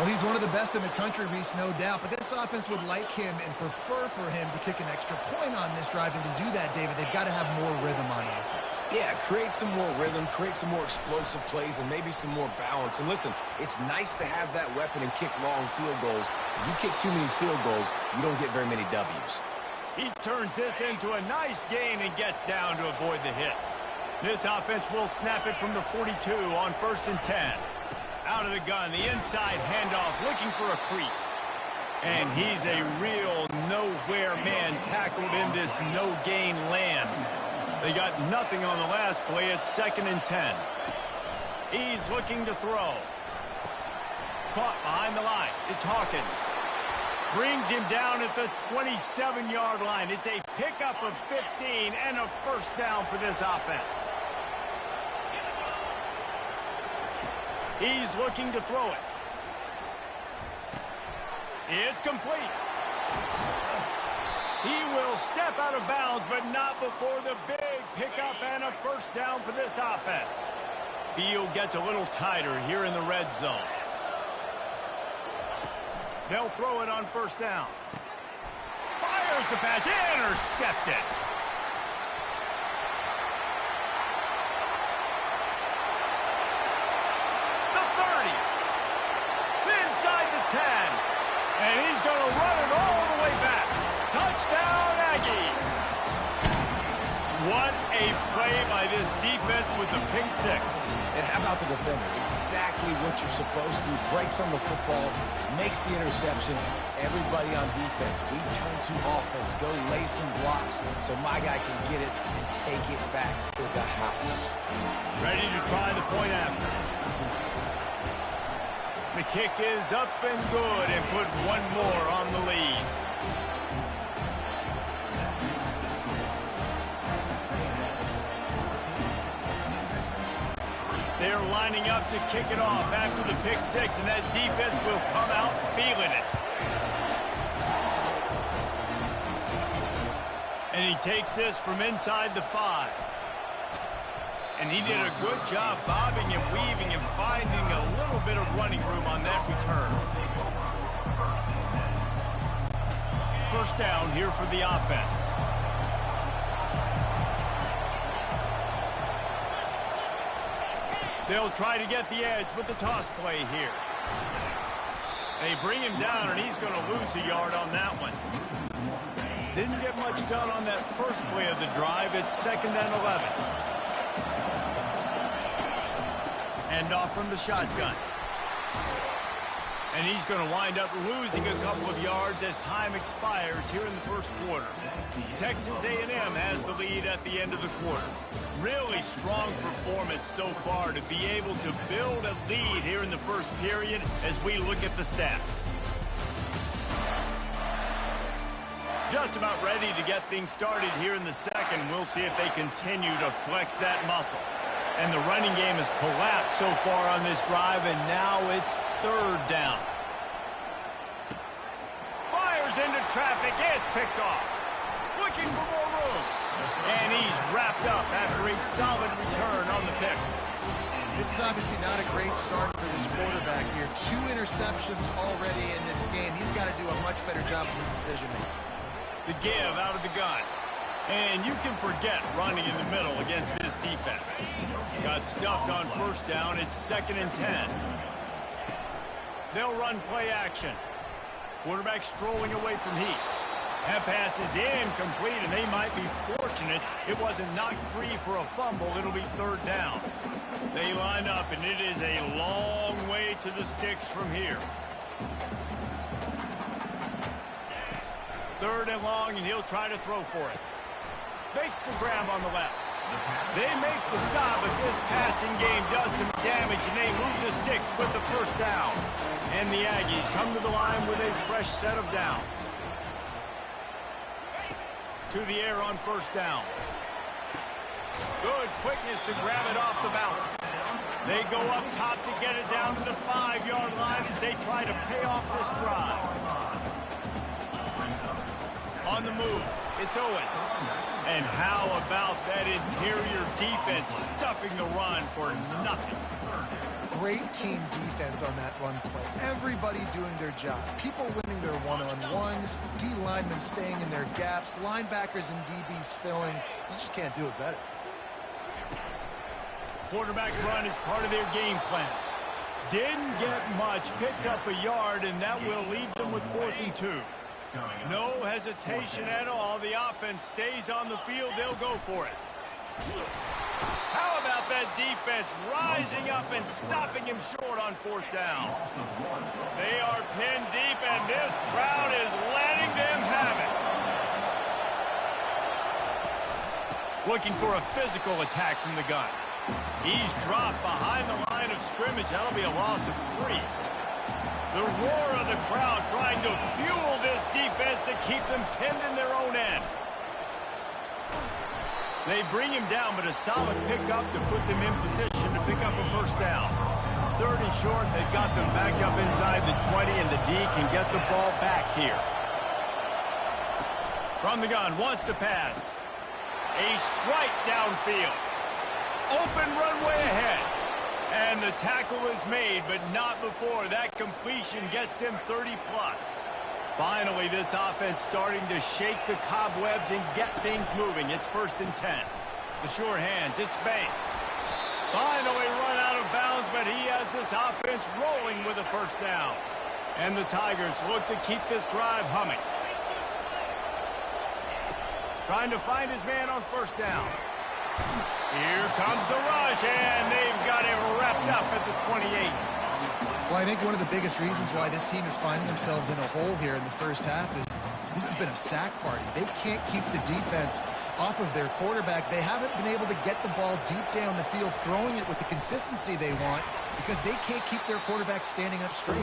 Well, he's one of the best in the country, Reese, no doubt. But this offense would like him and prefer for him to kick an extra point on this drive. And to do that, David, they've got to have more rhythm on offense. Yeah, create some more rhythm, create some more explosive plays, and maybe some more balance. And listen, it's nice to have that weapon and kick long field goals. If you kick too many field goals, you don't get very many W's. He turns this into a nice gain and gets down to avoid the hit. This offense will snap it from the 42 on 1st and 10. Out of the gun, the inside handoff, looking for a crease. And he's a real nowhere man tackled in this no-gain land. They got nothing on the last play. It's 2nd and 10. He's looking to throw. Caught behind the line. It's Hawkins. Brings him down at the 27-yard line. It's a pickup of 15 and a first down for this offense. He's looking to throw it. It's complete. He will step out of bounds, but not before the big pickup and a first down for this offense. Field gets a little tighter here in the red zone. They'll throw it on 1st down. Fires the pass, intercepted. The 30. Inside the 10. And he's going to run it all the way back. Touchdown, Aggies. What a play by this defense with the pick 6. And how about the defender? Exactly what you're supposed to do. Breaks on the football, makes the interception. Everybody on defense, we turn to offense. Go lay some blocks so my guy can get it and take it back to the house. Ready to try the point after. The kick is up and good and put one more on the lead. They're lining up to kick it off after the pick 6, and that defense will come out feeling it. And he takes this from inside the 5. And he did a good job bobbing and weaving and finding a little bit of running room on that return. First down here for the offense. They'll try to get the edge with the toss play here. They bring him down, and he's going to lose a yard on that one. Didn't get much done on that first play of the drive. It's 2nd and 11. Hand off from the shotgun. And he's going to wind up losing a couple of yards as time expires here in the first quarter. Texas A&M has the lead at the end of the quarter. Really strong performance so far to be able to build a lead here in the first period as we look at the stats. Just about ready to get things started here in the second. We'll see if they continue to flex that muscle. And the running game has collapsed so far on this drive, and now it's 3rd down. Fires into traffic. It's picked off. Looking for more room. And he's wrapped up after a solid return on the pick. This is obviously not a great start for this quarterback here. 2 interceptions already in this game. He's got to do a much better job of his decision-making. The give out of the gun. And you can forget running in the middle against this defense. Got stuffed on 1st down. It's 2nd and 10. They'll run play action. Quarterback strolling away from heat. That pass is incomplete, and they might be fortunate it wasn't knocked free for a fumble. It'll be 3rd down. They line up, and it is a long way to the sticks from here. 3rd and long, and he'll try to throw for it. Makes the grab on the left. They make the stop, but this passing game does some damage, and they move the sticks with the first down. And the Aggies come to the line with a fresh set of downs. To the air on 1st down. Good quickness to grab it off the bounce. They go up top to get it down to the 5-yard line as they try to pay off this drive. On the move, it's Owens. And how about that interior defense stuffing the run for nothing? great team defense on that run play. Everybody doing their job. People winning their one-on-ones, D linemen staying in their gaps, linebackers and DBs filling. You just can't do it better. Quarterback run is part of their game plan. Didn't get much, picked up a yard, and that will leave them with 4th and 2. No hesitation at all. The offense stays on the field. They'll go for it. How about that defense rising up and stopping him short on 4th down? They are pinned deep, and this crowd is letting them have it. Looking for a physical attack from the gun. He's dropped behind the line of scrimmage. That'll be a loss of 3. The roar of the crowd trying to fuel this defense to keep them pinned in their own end. They bring him down, but a solid pickup to put them in position to pick up a 1st down. 3rd and short, they've got them back up inside the 20, and the D can get the ball back here. From the gun, wants to pass. A strike downfield. Open runway ahead. And the tackle is made, but not before that completion gets them 30-plus. Finally, this offense starting to shake the cobwebs and get things moving. It's 1st and 10. The sure hands, it's Banks. Finally run out of bounds, but he has this offense rolling with a 1st down. And the Tigers look to keep this drive humming. Trying to find his man on 1st down. Here comes the rush, and they've got him wrapped up at the 28. Well, I think one of the biggest reasons why this team is finding themselves in a hole here in the first half is this has been a sack party. They can't keep the defense off of their quarterback. They haven't been able to get the ball deep down the field, throwing it with the consistency they want because they can't keep their quarterback standing up straight.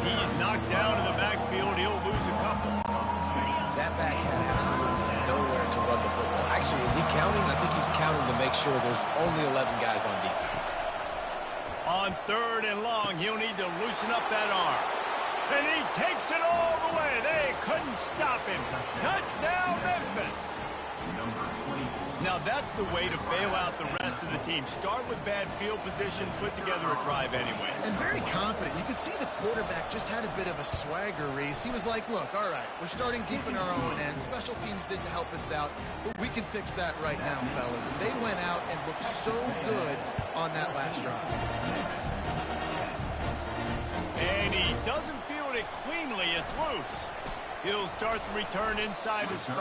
He's knocked down in the backfield. He'll lose a couple. That back had absolutely nowhere to run the football. Actually, is he counting? I think he's counting to make sure there's only 11 guys on defense. On 3rd and long, he'll need to loosen up that arm. And he takes it all the way. They couldn't stop him. Touchdown, Memphis. Now that's the way to bail out the rest of the team. Start with bad field position, put together a drive anyway. And very confident. You could see the quarterback just had a bit of a swagger, Reese. He was like, look, all right, we're starting deep in our own end. Special teams didn't help us out, but we can fix that right now, fellas. And they went out and looked so good on that last drive. And he doesn't field it cleanly. It's loose. He'll start the return inside his 5.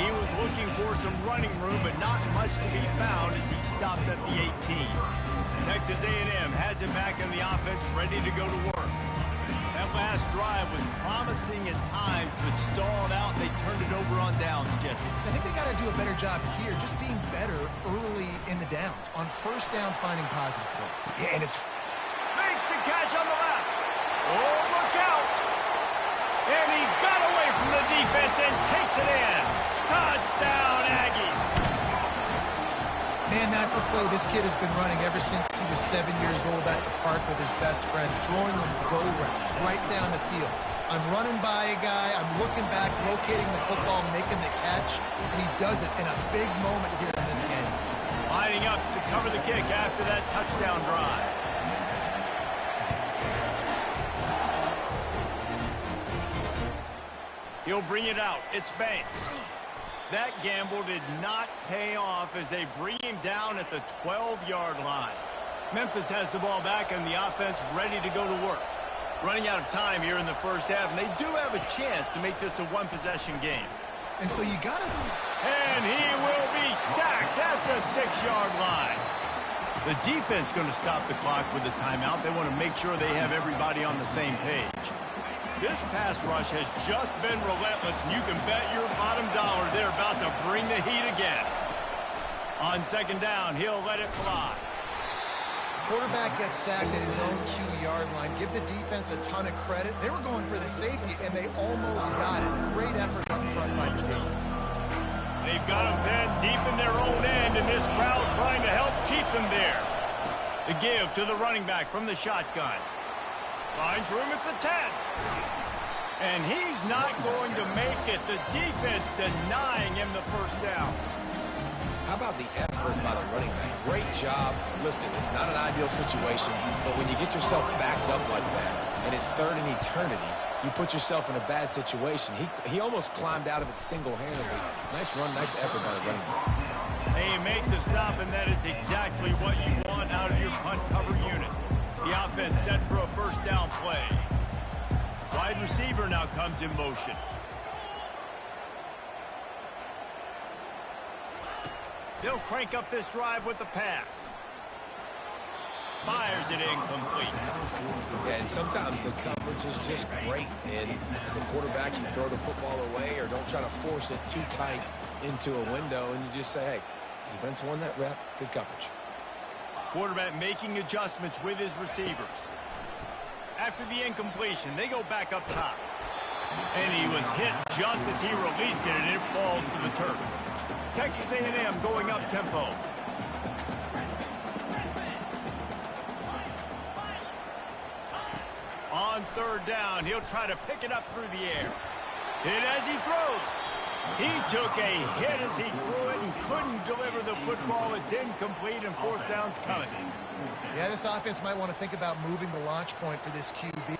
He was looking for some running room, but not much to be found as he stopped at the 18. Texas A&M has him back in the offense, ready to go to work. That last drive was promising at times, but stalled out. They turned it over on downs, Jesse. I think they got to do a better job here, just being better early in the downs. On 1st down, finding positive plays. Yeah, and it's... Makes the catch on the left. Oh, look out. And he got away from the defense and takes it in. Touchdown, Aggie. Man, that's a play this kid has been running ever since he was 7 years old at the park with his best friend, throwing them go routes right down the field. I'm running by a guy, I'm looking back, locating the football, making the catch, and he does it in a big moment here in this game. Lining up to cover the kick after that touchdown drive. He'll bring it out. It's Banks. That gamble did not pay off as they bring him down at the 12-yard line. Memphis has the ball back and the offense ready to go to work. Running out of time here in the first half, and they do have a chance to make this a one-possession game. And so you got to... And he will be sacked at the 6-yard line. The defense going to stop the clock with a timeout. They want to make sure they have everybody on the same page. This pass rush has just been relentless, and you can bet your bottom dollar they're about to bring the heat again. On 2nd down, he'll let it fly. Quarterback gets sacked at his own 2-yard line. Give the defense a ton of credit. They were going for the safety, and they almost got it. Great effort up front by the team. They've got them pinned deep in their own end, and this crowd trying to help keep them there. The give to the running back from the shotgun. Finds room at the 10. And he's not going to make it. The defense denying him the 1st down. How about the effort by the running back? Great job. Listen, it's not an ideal situation, but when you get yourself backed up like that, and it's third in eternity, you put yourself in a bad situation. He almost climbed out of it single-handedly. Nice run, nice effort by the running back. They make the stop, and that is exactly what you want out of your punt cover unit. The offense set for a first down play. Wide receiver now comes in motion. They'll crank up this drive with the pass. Fires it incomplete. Yeah, and sometimes the coverage is just great. And as a quarterback, you throw the football away or don't try to force it too tight into a window, and you just say, hey, defense won that rep, good coverage. Quarterback making adjustments with his receivers. After the incompletion, they go back up top. And he was hit just as he released it, and it falls to the turf. Texas A&M going up tempo. On third down, he'll try to pick it up through the air. Hit as he throws. He took a hit as he threw it and couldn't deliver the football. It's incomplete, and fourth down's coming. Yeah, this offense might want to think about moving the launch point for this QB.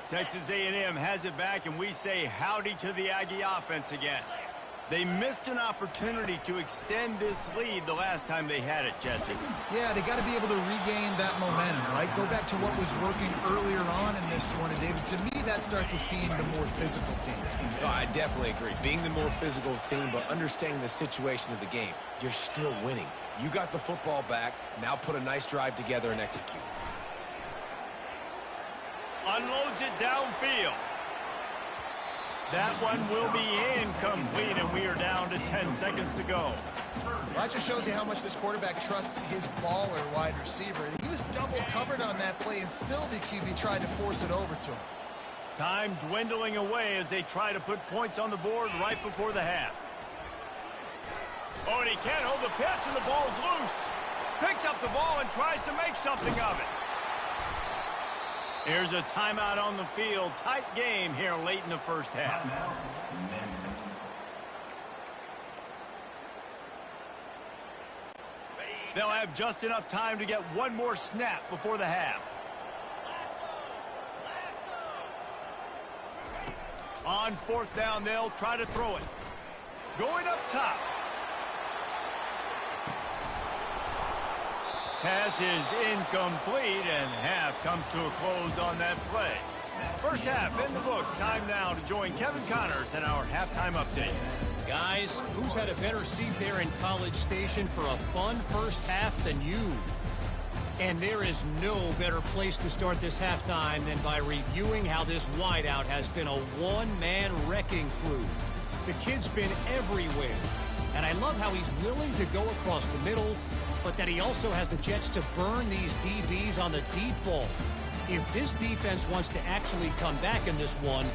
Texas A&M has it back, and we say howdy to the Aggie offense again. They missed an opportunity to extend this lead the last time they had it, Jesse. Yeah, they got to be able to regain that momentum, right? Go back to what was working earlier on in this one. And, David, to me, that starts with being the more physical team. No, I definitely agree. Being the more physical team, but understanding the situation of the game. You're still winning. You got the football back. Now put a nice drive together and execute. Unloads it downfield. That one will be incomplete, and we are down to 10 seconds to go. Well, that just shows you how much this quarterback trusts his baller wide receiver. He was double covered on that play, and still the QB tried to force it over to him. Time dwindling away as they try to put points on the board right before the half. Oh, and he can't hold the pitch, and the ball's loose. Picks up the ball and tries to make something of it. Here's a timeout on the field. Tight game here late in the first half. They'll have just enough time to get one more snap before the half. On fourth down, they'll try to throw it. Going up top. Pass is incomplete, and half comes to a close on that play. First half in the books. Time now to join Kevin Connors in our halftime update. Guys, who's had a better seat there in College Station for a fun first half than you? And there is no better place to start this halftime than by reviewing how this wideout has been a one-man wrecking crew. The kid's been everywhere, and I love how he's willing to go across the middle, but that he also has the jets to burn these DBs on the deep ball. If this defense wants to actually come back in this one,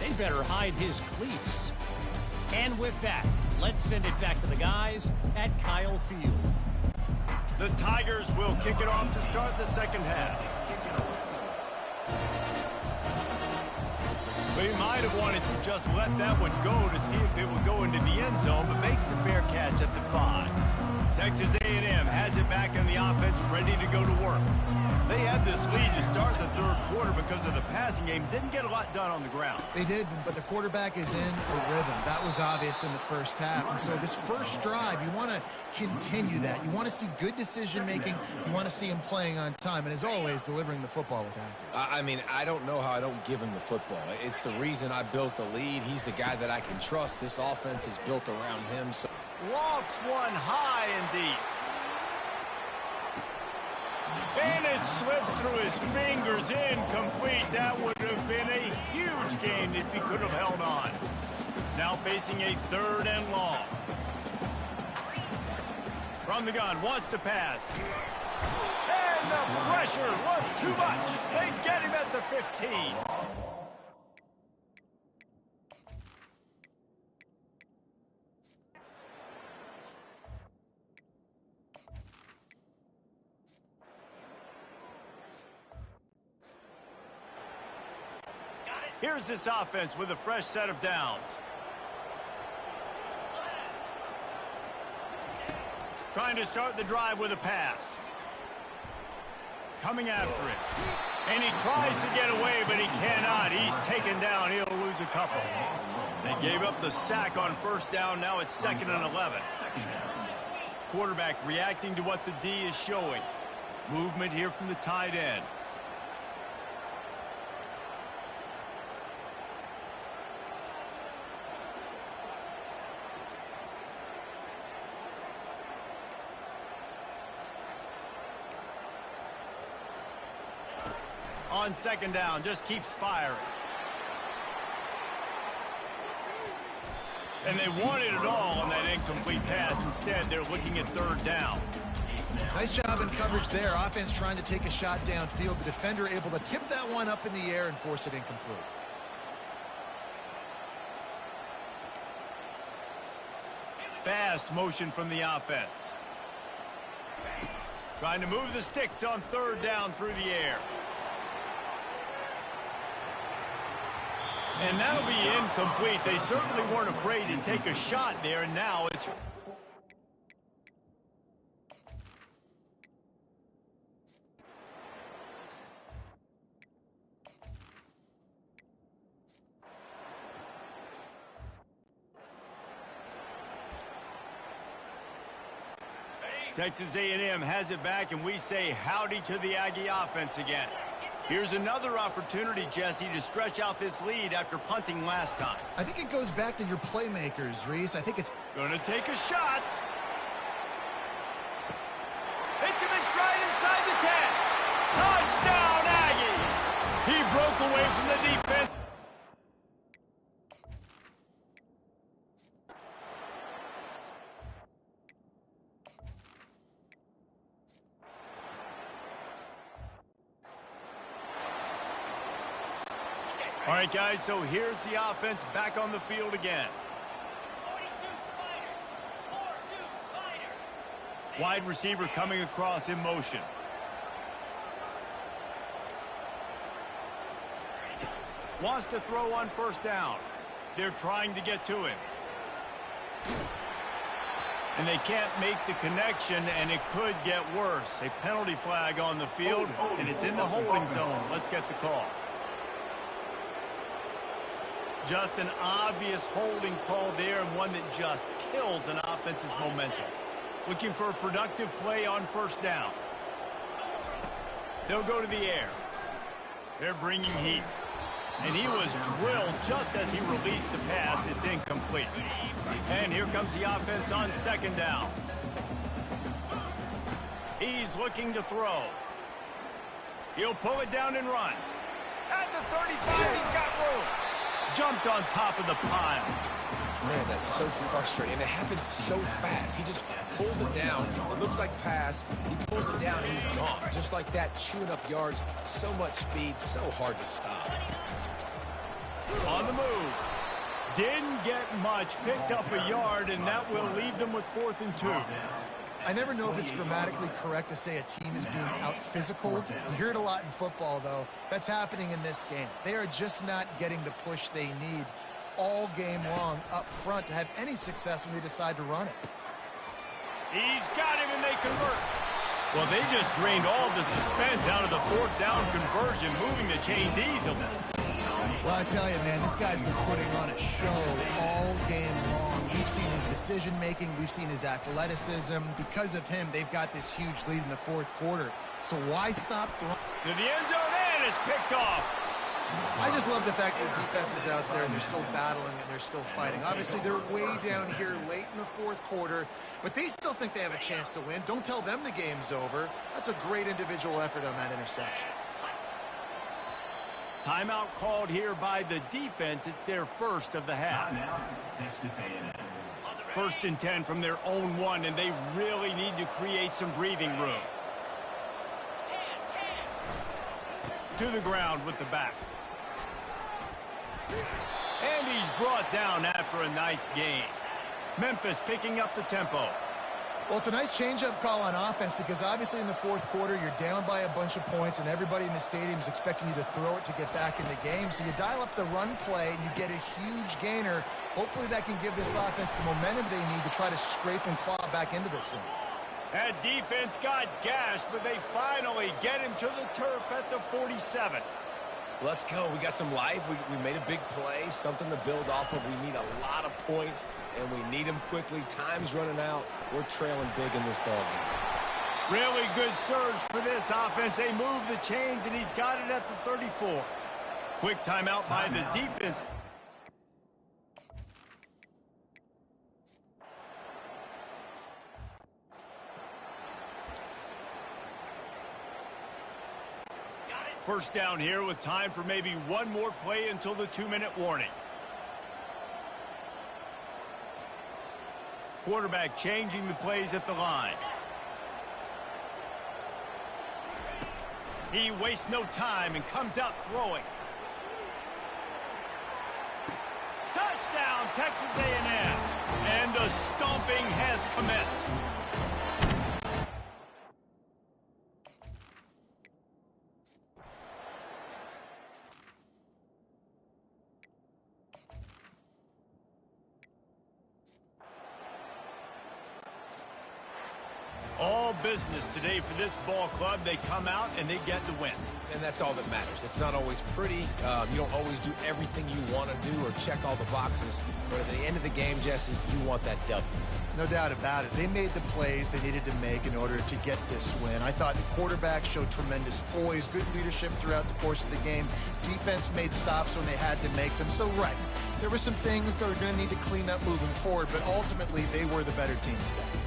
they better hide his cleats. And with that, let's send it back to the guys at Kyle Field. The Tigers will kick it off to start the second half. We might have wanted to just let that one go to see if it would go into the end zone, but makes the fair catch at the 5. Texas A&M has it back in the offense, ready to go to work. They had this lead to start the third quarter because of the passing game. Didn't get a lot done on the ground. They did, but the quarterback is in a rhythm. That was obvious in the first half. And so this first drive, you want to continue that. You want to see good decision-making. You want to see him playing on time. And as always, delivering the football with accuracy. I mean, I don't know how I don't give him the football. It's the reason I built the lead. He's the guy that I can trust. This offense is built around him. So Lofts one high and deep. And it slips through his fingers, incomplete. That would have been a huge gain if he could have held on. Now facing a third and long. From the gun, wants to pass. And the pressure was too much. They get him at the 15. Here's this offense with a fresh set of downs. Trying to start the drive with a pass. Coming after him. And he tries to get away, but he cannot. He's taken down. He'll lose a couple. They gave up the sack on first down. Now it's 2nd and 11. Quarterback reacting to what the D is showing. Movement here from the tight end. On 2nd down, just keeps firing. And they wanted it all on that incomplete pass. Instead, they're looking at 3rd down. Nice job in coverage there. Offense trying to take a shot downfield. The defender able to tip that one up in the air and force it incomplete. Fast motion from the offense. Trying to move the sticks on 3rd down through the air. And that'll be incomplete. They certainly weren't afraid to take a shot there, and now it's... Texas A&M has it back, and we say howdy to the Aggie offense again. Here's another opportunity, Jesse, to stretch out this lead after punting last time. I think it goes back to your playmakers, Reese. I think it's going to take a shot. Hits him in stride inside the 10. Touchdown, Aggie! He broke away from the defense. All right, guys, so here's the offense back on the field again. Wide receiver coming across in motion. Wants to throw on 1st down. They're trying to get to him. And they can't make the connection, and it could get worse. A penalty flag on the field, and it's in the holding zone. Let's get the call. Just an obvious holding call there, and one that just kills an offense's momentum. Looking for a productive play on 1st down. They'll go to the air. They're bringing heat. And he was drilled just as he released the pass. It's incomplete. And here comes the offense on 2nd down. He's looking to throw. He'll pull it down and run. At the 35, he's got room. Jumped on top of the pile. Man, that's so frustrating. And it happens so fast. He just pulls it down. It looks like pass. He pulls it down, and he's gone. Just like that, chewing up yards. So much speed, so hard to stop. On the move. Didn't get much. Picked up a yard, and that will leave them with 4th and 2. I never know if it's grammatically correct to say a team is being out-physicaled. You hear it a lot in football, though. That's happening in this game. They are just not getting the push they need all game long up front to have any success when they decide to run it. He's got him, and they convert. Well, they just drained all the suspense out of the 4th down conversion, moving the chains easily. Well, I tell you, man, this guy's been putting on a show all game long. We've seen his decision-making. We've seen his athleticism. Because of him, they've got this huge lead in the 4th quarter. So why stop throwing? To the end zone, and it's picked off. I just love the fact that the defense is out there and they're still battling and they're still fighting. Obviously, they're way down here late in the 4th quarter, but they still think they have a chance to win. Don't tell them the game's over. That's a great individual effort on that interception. Timeout called here by the defense. It's their first of the half. 1st and 10 from their own 1, and they really need to create some breathing room. To the ground with the back. And he's brought down after a nice gain. Memphis picking up the tempo. Well, it's a nice change-up call on offense because obviously in the fourth quarter, you're down by a bunch of points and everybody in the stadium is expecting you to throw it to get back in the game. So you dial up the run play and you get a huge gainer. Hopefully that can give this offense the momentum they need to try to scrape and claw back into this one. That defense got gashed, but they finally get him to the turf at the 47. Let's go. We got some life. We made a big play, something to build off of. We need a lot of points, and we need them quickly. Time's running out. We're trailing big in this ballgame. Really good surge for this offense. They move the chains, and he's got it at the 34. Quick timeout by the defense. First down here with time for maybe one more play until the 2-minute warning. Quarterback changing the plays at the line. He wastes no time and comes out throwing. Touchdown, Texas A&M. And the stomping has commenced. All business today for this ball club. They come out and they get the win. And that's all that matters. It's not always pretty. You don't always do everything you want to do or check all the boxes. But at the end of the game, Jesse, you want that W. No doubt about it. They made the plays they needed to make in order to get this win. I thought the quarterback showed tremendous poise, good leadership throughout the course of the game. Defense made stops when they had to make them. So, right, there were some things that were going to need to clean up moving forward, but ultimately they were the better team today.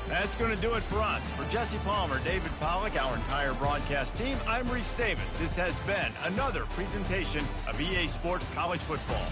That's going to do it for us. For Jesse Palmer, David Pollack, our entire broadcast team, I'm Reese Davis. This has been another presentation of EA Sports College Football.